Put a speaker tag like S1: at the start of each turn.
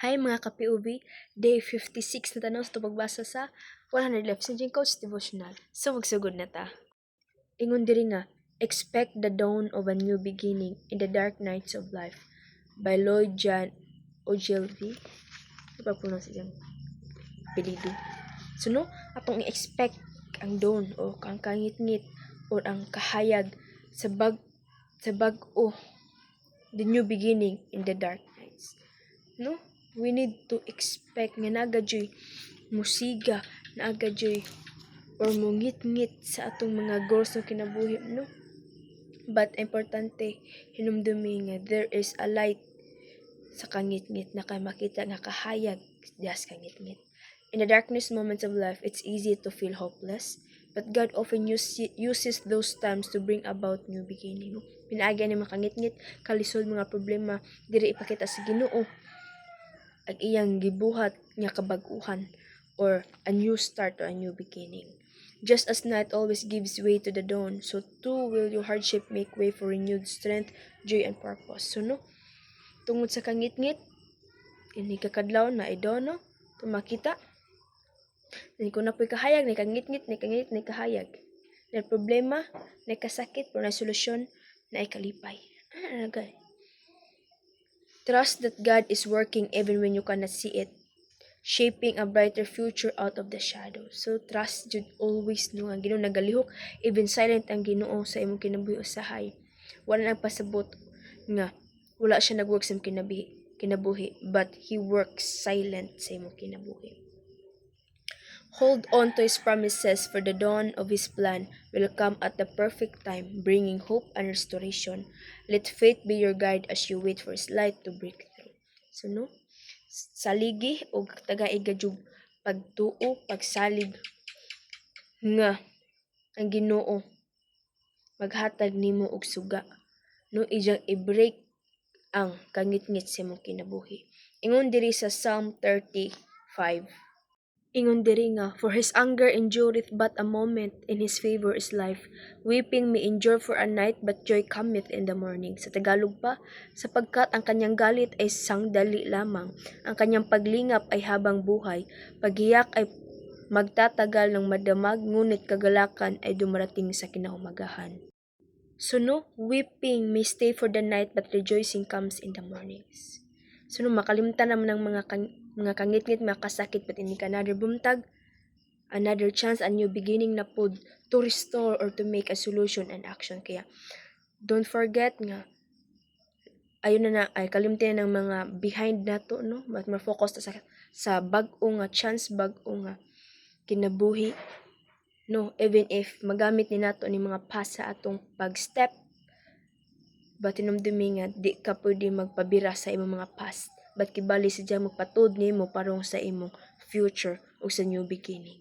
S1: Hi mga ka-POV, day 56 na tanaw sa pagbasa sa 100 Left Changing Coach Devotional. So magsugod na ta. Ingon diri nga, expect the dawn of a new beginning in the dark nights of life by Lloyd John Ogilvy. Ano pa pronounce siyang apelido? So no, atong i-expect ang dawn o ang kangit-ngit o ang kahayag sa bag-o, the new beginning in the dark nights. No? We need to expect nga nagajoy musiga, nagajoy or mungit-ngit sa atong mga goals na kinabuhi, no? But importante hinumdumi nga there is a light sa kangit-ngit na kay makita nga kahayag dias kangit-ngit. In the darkness moments of life, it's easy to feel hopeless, but God often uses those times to bring about new beginning. No? Pinaagi ni makangit-ngit, kalisod mga problema, diri ipakita sa Ginoo ang iyang gibuhat nga kabag-uhan or a new start or a new beginning. Just as night always gives way to the dawn, so too will your hardship make way for renewed strength, joy, and purpose. So no, tungod sa kangit-ngit, ini kakadlaw na idono, tumakita, ni ko na po'y kahayag, ni kangit-ngit, ni kahayag. Na problema, ni kasakit, pero na solusyon, na ikalipay. Nagay. Trust that God is working even when you cannot see it, shaping a brighter future out of the shadows. So trust Jud always no ang Ginoo nagalihok, even silent ang Ginoo sa imong kinabuhi usahay. Wala nang pasabot nga wala siya nagwork sa kinabuhi, but He works silent sa imong kinabuhi. Hold on to His promises, for the dawn of His plan will come at the perfect time, bringing hope and restoration. Let faith be your guide as you wait for His light to break through. So no, saligi o taga-igadjug pagtuo, pagsalig nga ang Ginoo maghatag nimo og suga. No, ijang i-break ang kangit-ngit sa imong kinabuhi. Ingon diri sa Psalm 35. Ingon diri nga, for his anger endureth but a moment, in his favor is life. Weeping may endure for a night, but joy cometh in the morning. Sa Tagalog pa, sapagkat ang kanyang galit ay sangdali lamang, ang kanyang paglingap ay habang buhay, paghiyak ay magtatagal ng madamag, ngunit kagalakan ay dumarating sa kinahumagahan. So no, weeping may stay for the night, but rejoicing comes in the mornings. So no, makalimtan naman ng mga kangit-ngit, mga kasakit, but hindi ka another bumtag, another chance, a new beginning na pod to restore or to make a solution and action. Kaya, don't forget nga, ayun na ay kalimtin ng mga behind nato, no? But ma-focus sa bag-o nga chance, bag-o nga kinabuhi, no? Even if magamit ni nato ni mga past sa atong pag-step, but tinumdumi nga di ka pwede magpabira sa imong mga past, but kibali sadya magpatud nimo parong sa imong future o sa new beginning.